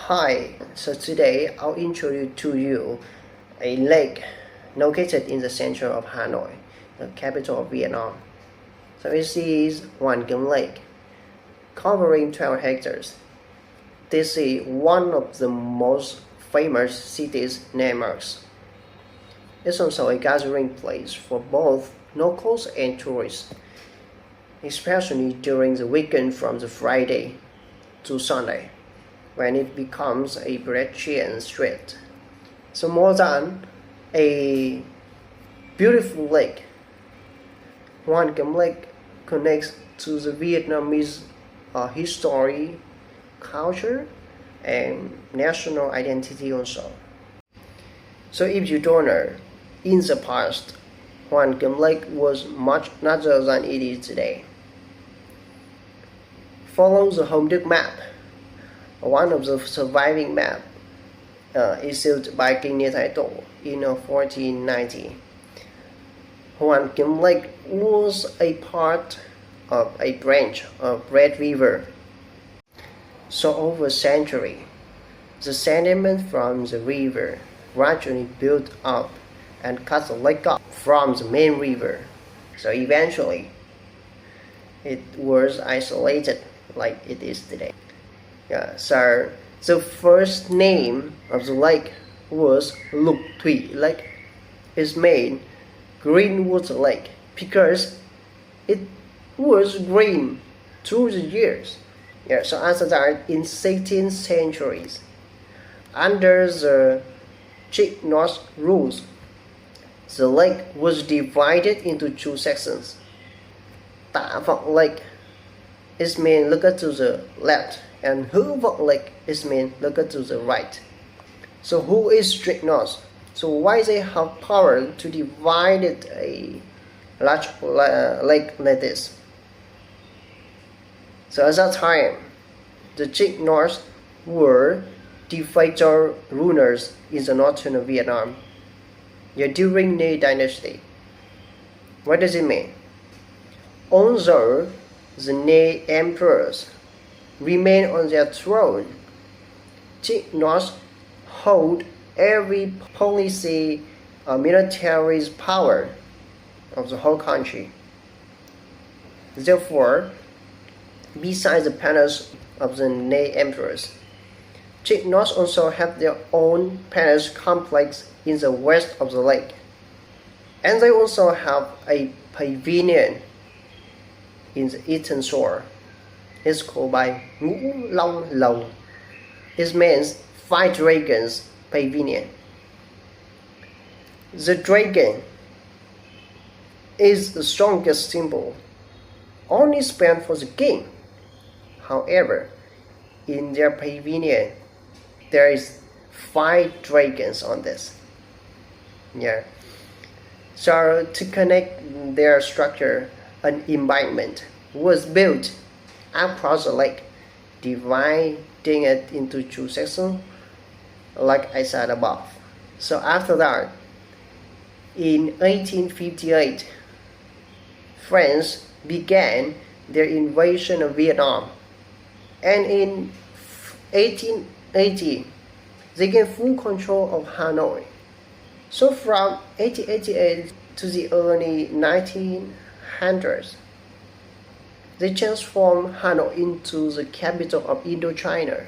Hi, so today I'll introduce to you a lake located in the center of Hanoi, the capital of Vietnam. So this is Hoan Kiem Lake, covering 12 hectares. This is one of the most famous city's landmarks. It's also a gathering place for both locals and tourists, especially during the weekend from the Friday to Sunday, when it becomes a pedestrian street. So more than a beautiful lake, Hoan Kiem Lake connects to the Vietnamese history, culture, and national identity also. So if you don't know, in the past, Hoan Kiem Lake was much larger than it is today. Follow the Home map. One of the surviving maps issued by King Title in 1490. Hoan Kiem Lake was a part of a branch of Red River. So over a century, the sediment from the river gradually built up and cut the lake off from the main river. So eventually, it was isolated like it is today. So the first name of the lake was Lục Thủy Lake. It's made Greenwood Lake because it was green through the years. So after that, in 16th centuries, under the Chick-North rules, the lake was divided into two sections. Tả Vọng Lake is meant look to the left, and Hữu Vọng Lake is meant look to the right. So who is Chick-North? So why they have power to divide a large lake like this? So at that time, the Chick-North were de facto rulers in the northern Vietnam during the dynasty. What does it mean? Although the Nê emperors remain on their throne, Chick-North hold every policy military power of the whole country. Therefore, besides the palace of the Nê emperors, Chick-North also have their own palace complex in the west of the lake. And they also have a pavilion in the eastern shore. It's called by Ngũ Long Lầu. It means 5 dragons pavilion. The dragon is the strongest symbol, only spent for the king. However, in their pavilion, there is 5 dragons on this. So to connect their structure, an embankment was built across the lake, dividing it into 2 sections, like I said above. So after that, in 1858, France began their invasion of Vietnam, and in 1880, they gained full control of Hanoi. So from 1888 to the early 1900s, they transformed Hanoi into the capital of Indochina.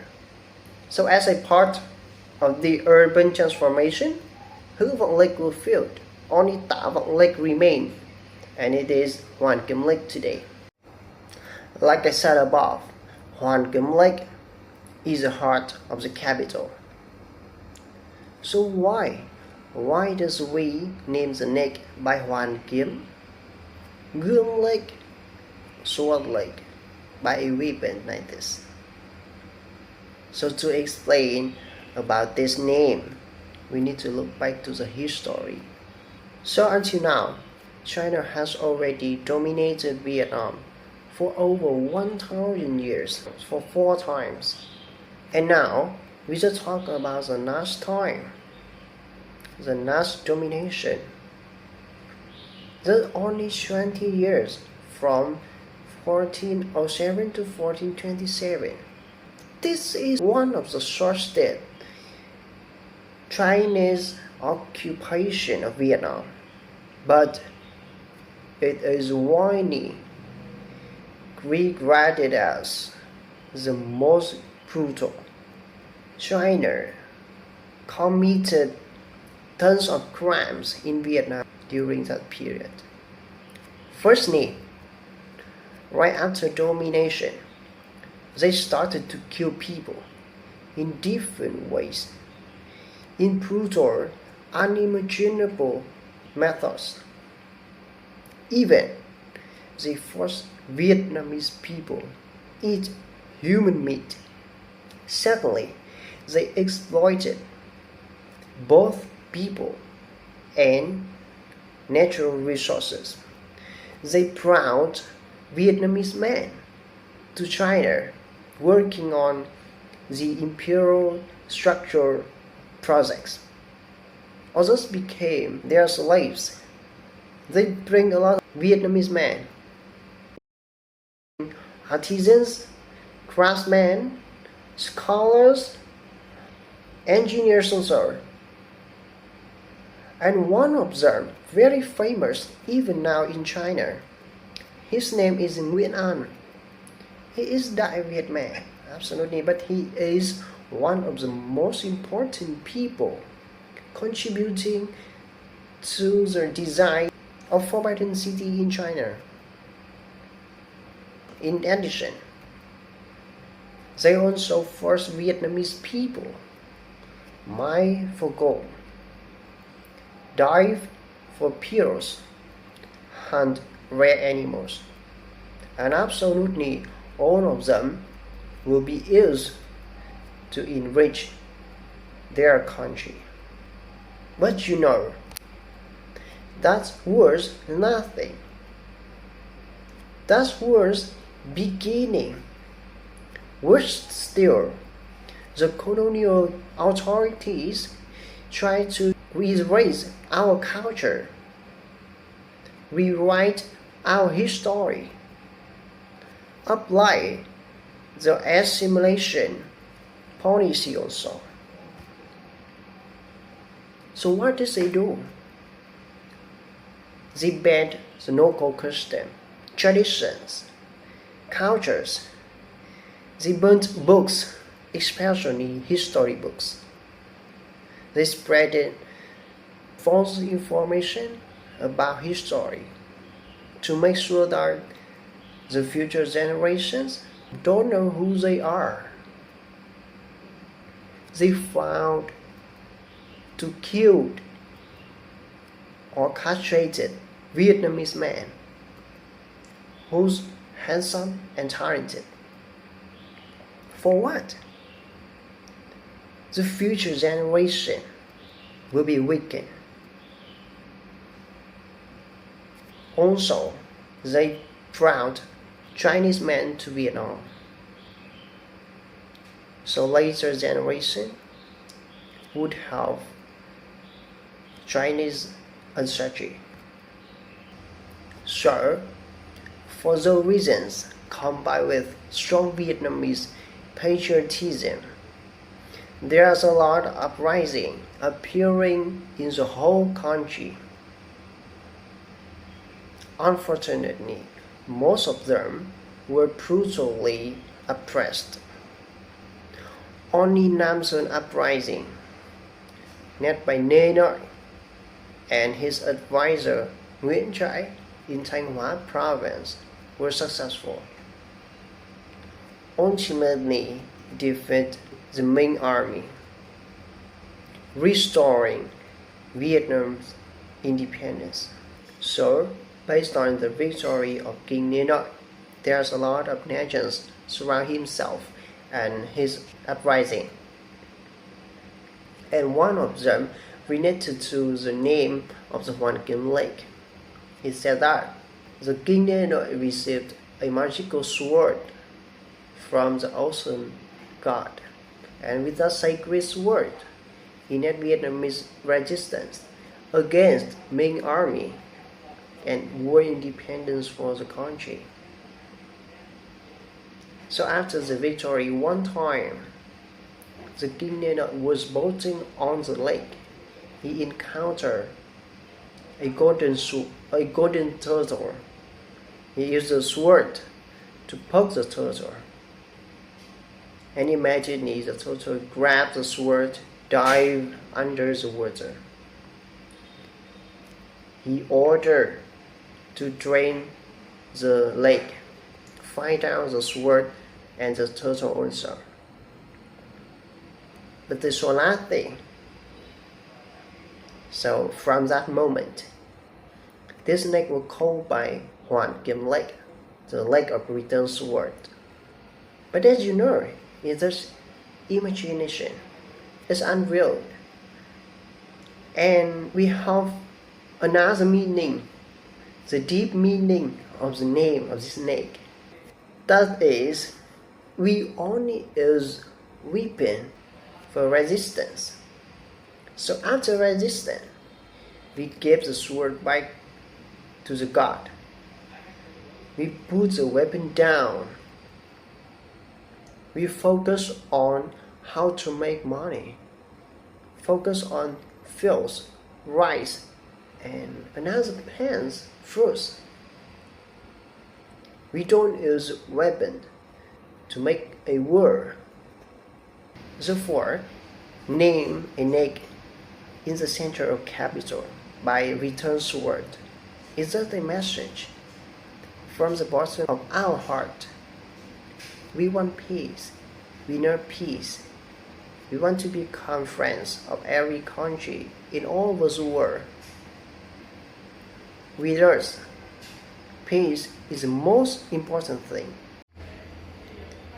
So as a part of the urban transformation, Hữu Vọng Lake was filled. Only Tả Vọng Lake remained, and it is Hoan Kiem Lake today. Like I said above, Hoan Kiem Lake is the heart of the capital. So why does we name the lake by Hoan Kiem? Gươm Lake, Sword Lake, by a weapon like this. So to explain about this name, we need to look back to the history. So until now, China has already dominated Vietnam for over 1,000 years, for 4 times. And now, we just talk about the last time, the last domination. There's only 20 years from 1407 to 1427. This is one of the short-lived Chinese occupation of Vietnam, but it is widely regarded as the most brutal. China committed tons of crimes in Vietnam during that period. Firstly, right after domination, they started to kill people in different ways, in brutal, unimaginable methods. Even they forced Vietnamese people eat human meat. Secondly, they exploited both people and natural resources. They brought Vietnamese men to China working on the imperial structural projects. Others became their slaves. They bring a lot of Vietnamese men, artisans, craftsmen, scholars, engineers, and so on. And one of them, very famous even now in China, his name is Nguyen An. He is Dai Viet man, absolutely, but he is one of the most important people contributing to the design of Forbidden City in China. In addition, they also forced Vietnamese people mine for gold, dive for pearls, hunt rare animals, and absolutely all of them will be used to enrich their country. But you know, that's worth nothing. That's worth beginning. Worse still, the colonial authorities try to erase our culture, rewrite our history, apply the assimilation policy also. So what did they do? They banned the local custom, traditions, cultures. They burnt books, especially history books. They spread false information about history to make sure that the future generations don't know who they are. They found to kill or castrated Vietnamese men who's handsome and talented. For what? The future generation will be weakened. Also, they brought Chinese men to Vietnam. So later generation would have Chinese ancestry. So, for those reasons, combined with strong Vietnamese patriotism, there's a lot of uprising appearing in the whole country. Unfortunately, most of them were brutally oppressed. Only Nam Son uprising, led by Nê Nội and his advisor Nguyễn Trãi in Thanh Hóa province, were successful. Ultimately, defeat the Ming army, restoring Vietnam's independence. So, based on the victory of King Nê Nội, there's a lot of legends surround himself and his uprising. And one of them related to the name of the Hoan Kiem lake. It said that the King Nê Nội received a magical sword from the ocean god, and with that sacred sword, he led Vietnamese resistance against Ming army and won independence for the country. So after the victory, one time, the king was boating on the lake. He encountered a golden turtle. He used a sword to poke the turtle. And imagine the turtle grabbed the sword, dived under the water. He ordered to drain the lake, find out the sword and the turtle also. But they saw nothing. So from that moment, this lake was called by Hoan Kiem Lake, the lake of return sword. But as you know, it's just imagination. It's unreal. And we have another meaning, the deep meaning of the name of this snake. That is, we only use weapon for resistance. So after resistance, we give the sword back to the god. We put the weapon down. We focus on how to make money. Focus on fields, rice, and another plants, fruits. We don't use weapon to make a war. Therefore, name a snake in the center of capital by return sword is just a message from the bottom of our heart. We want peace. We need peace. We want to become friends of every country in all over the world. With us, peace is the most important thing.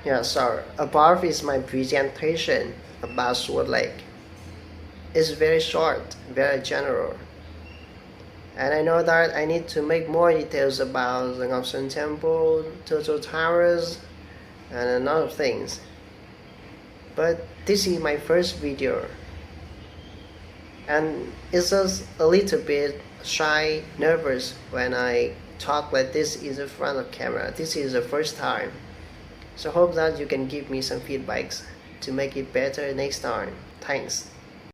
Yeah, so above is my presentation about Sword Lake. It's very short, very general. And I know that I need to make more details about the Ngọc Temple, Turtle Towers, and a lot of things. But this is my first video. And it's just a little bit shy, nervous when I talk like this in the front of camera. This is the first time. So hope that you can give me some feedbacks to make it better next time. Thanks.